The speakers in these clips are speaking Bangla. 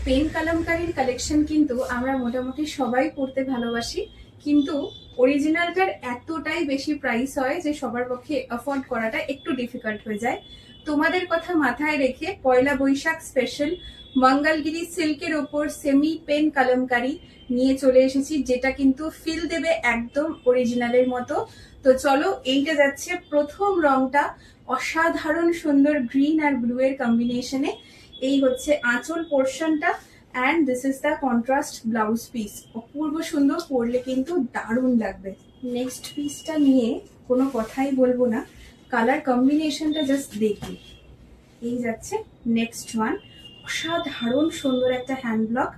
পেন কালামকারীর কালেকশন কিন্তু আমরা মোটামুটি সবাই পড়তে ভালোবাসি, কিন্তু অরিজিনালটার এতটাই বেশি প্রাইস হয় যে সবার পক্ষে অ্যাফোর্ড করাটা একটু ডিফিকাল্ট হয়ে যায়। তোমাদের কথা মাথায় রেখে পয়লা বৈশাখ স্পেশাল মঙ্গলগিরি সিল্কের ওপর সেমি পেন কালামকারী নিয়ে চলে এসেছি, যেটা কিন্তু ফিল দেবে একদম অরিজিনালের মতো। তো চলো, এইটা যাচ্ছে প্রথম রংটা অসাধারণ সুন্দর গ্রিন আর ব্লু এর কম্বিনেশনে। এই হচ্ছে আঁচল পোর্শনটা and this is the contrast blouse piece. অপূর্ব সুন্দর, পরলে কিন্তু দারুণ লাগবে। নেক্সট পিসটা নিয়ে কোনো কথাই বলবো না, কালার কম্বিনেশনটা জাস্ট দেখি। এই যাচ্ছে নেক্সট ওয়ান, অসাধারণ সুন্দর একটা হ্যান্ড ব্লক,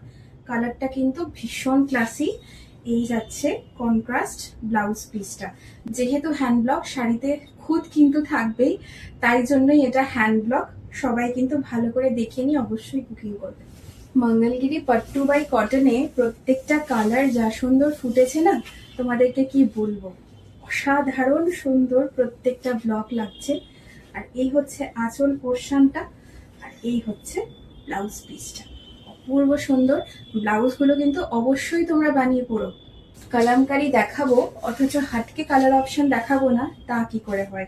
কালারটা কিন্তু ভীষণ ক্লাসি। এই যাচ্ছে কন্ট্রাস্ট ব্লাউজ পিসটা। যেহেতু হ্যান্ড ব্লক, শাড়িতে খুদ কিন্তু থাকবেই, তাই জন্যই এটা হ্যান্ড ব্লক। সবাই কিন্তু ভালো করে দেখে নিয়ে অবশ্যই বুকিং করবে। মঙ্গলগিরি পট্টু বাই কটনে প্রত্যেকটা কালার যা সুন্দর ফুটেছে না, তোমাদেরকে কি বলবো, অসাধারণ সুন্দর প্রত্যেকটা ব্লক লাগছে। আর এই হচ্ছে আঁচল পোর্শনটা, আর এই হচ্ছে ব্লাউজ পিসটা। অপূর্ব সুন্দর। ব্লাউজগুলো কিন্তু অবশ্যই তোমরা বানিয়ে পড়ো। কালামকারি দেখাবো অথচ হাটকে কালার অপশন দেখাবো না, তা কি করে হয়।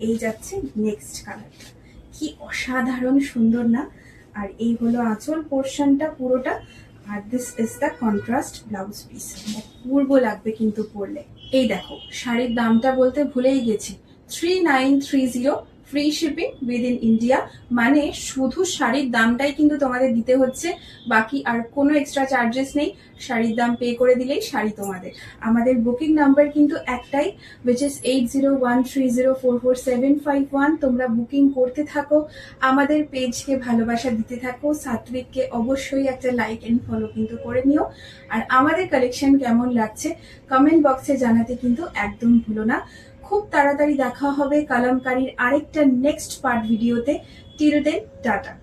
এই যাচ্ছে নেক্সট কালারটা, কি অসাধারণ সুন্দর না। আর এই হলো আঁচল পোর্শনটা পুরোটা, আর this is the contrast blouse piece. অপূর্ব লাগবে কিন্তু পরলে। এই দেখো, শাড়ির দামটা বলতে ভুলেই গেছি, 3930, ফ্রি শিপিং উইদিন ইন্ডিয়া। মানে শুধু শাড়ির দামটাই কিন্তু তোমাদের দিতে হচ্ছে, বাকি আর কোনো এক্সট্রা চার্জেস নেই। শাড়ির দাম পে করে দিলেই শাড়ি তোমাদের। আমাদের বুকিং নাম্বার কিন্তু একটাই, উইচ ইজ 8013044751। তোমরা বুকিং করতে থাকো, আমাদের পেজকে ভালোবাসা দিতে থাকো। সাত্বিককে অবশ্যই একটা লাইক এন্ড ফলো কিন্তু করে নিও। আর আমাদের কালেকশন কেমন লাগছে কমেন্ট বক্সে জানাতে কিন্তু একদম ভুলো না। খুব তাড়াতাড়ি দেখা হবে কালামকারীর আরেকটা নেক্সট পার্ট ভিডিওতে। Till then, tata.